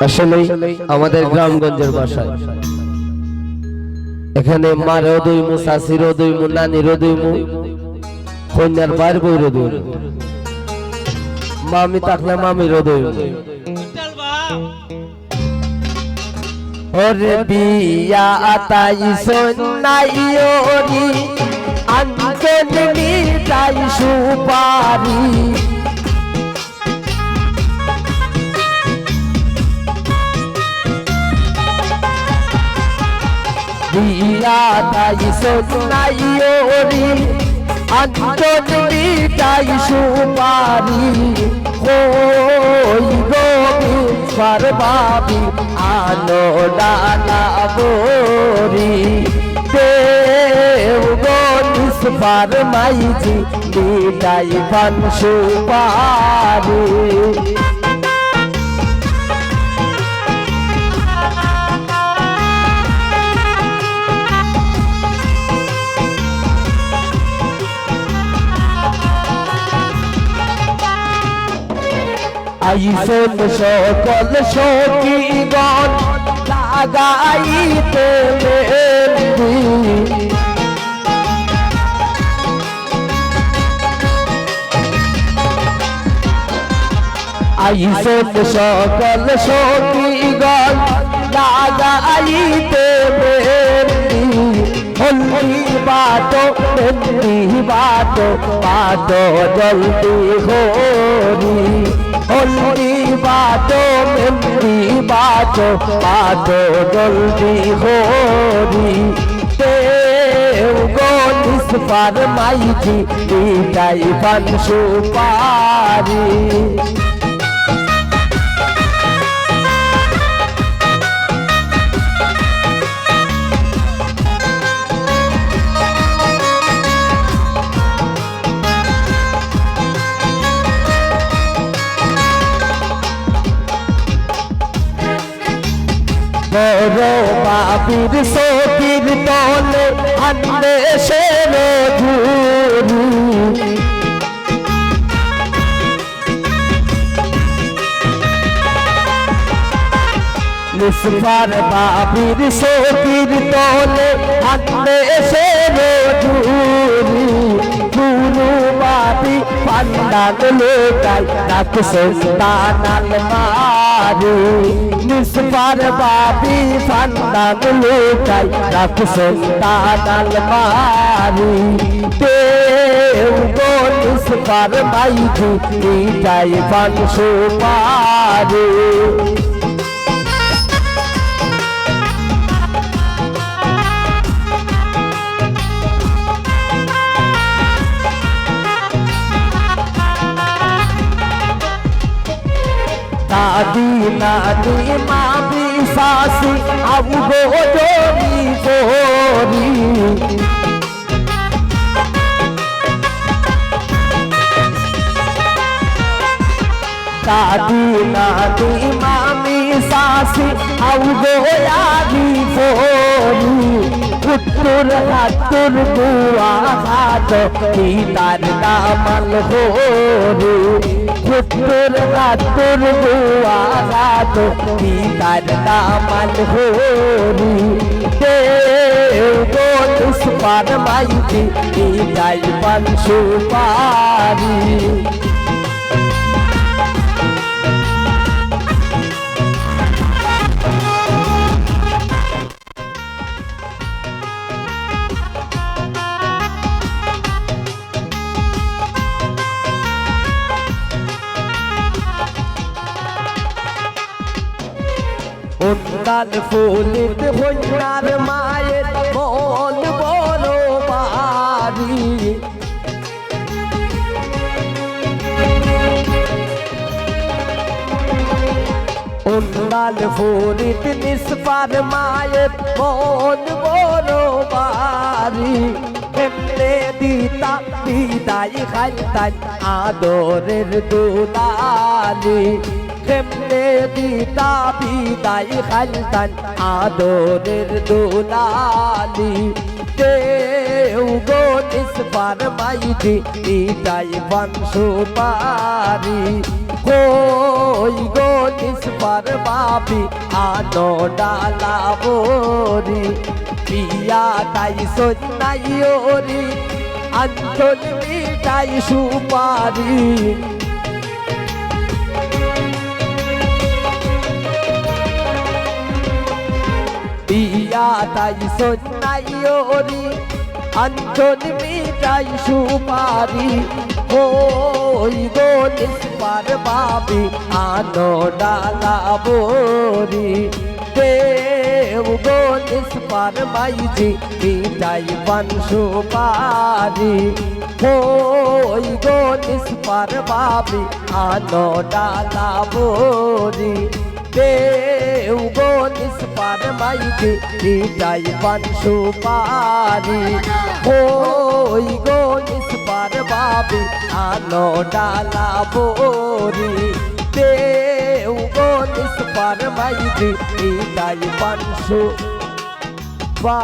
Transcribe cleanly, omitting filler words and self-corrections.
আসলে আমাদের গ্রামগঞ্জের ভাষায় এখানে মারও দইমু, চাষিরও দইমু, নানিরও দইমু, কন্যার বার বইরও দইমু, মামি থাকলে মামিরও দইমু। ওরে বিয়া আতাই সন্নাইওরি আঞ্জলি তাই সুপারি বিয়া তাই সন্নাইওরি আঞ্জলি তাই সুপারি ওই গোবিন্দ পারবাবি আলো ডালা বরি দেব গনিস পারমাইজি বিদায় পান সুপারি আইসন সকল সখীগণ লাগাইতে মেহেন্দি আইসন সকল সখীগণ লাগাইতে মেহেন্দি হলদি বাটো মেহেন্দি বাটো বাটো জলদি হরি হলদি বাটো মেহেন্দি বাটো বাটো জলদি হরি দেব গনিস পারমাইজি বিদায় পান সুপারি বড় বাবির সখীর তলে আনলে সের ধুরি মুসফার বাবির সখীর তলে আনলে সের ধুরি গুরু বাবি পান্ডাল লোকাই রাখছে দানাল মারি মুসফার বাবি পান্ডাল লোকাই রাখছে দানাল মারি দেব গনিস পারমাইজি বিদায় পান সুপারি দাদি নানি মামি শাশি আবু গোজরি গোরি দাদি নানি মামি শাশি আবু গোয়ারি গোরি পুত্র হাতুর বুয়া হাত পিতার দামাল হরি পুত্র হাতুর বুয়া হাত পিতার দামাল হরি দেব গনিস পারমাইজি বিদায় পান সুপারি উন্দাল ফুলিত ভৈনার মায়ের মন বড় বাড়ি উন্দাল ফুলিত নিষ্পার মায়ের মন বড় বাড়ি কেমনে দিতা বিদায় খাইতাই আদরের দুলালি কেমনে দিতা বিদায় খাইতাই আদরের দুলালি দেব গনিস পারমাইজি বিদায় পান সুপারি কই গো নিসবার বাবি আনো ডালা বরি পিয়া তাই সন্নাই ওরি আন্তন মিঠাই সুপারি পিয়া তাই সন্নাই ওরি আন্তন মিঠাই সুপারি ওই গো নিসবার বাবি আনো ডালা বরি দেব গো নিসবার মাইজি মিঠাই পান সুপারি ওই গো নিসবার বাবি আনো ডালা বরি দেব গো নিসবার মাইজি মিঠাই পান সুপারি ওই গো নিসবার বাবি আনো ডালা বরি দেব গো নিসবার মাইজি মিঠাই পান সুপারি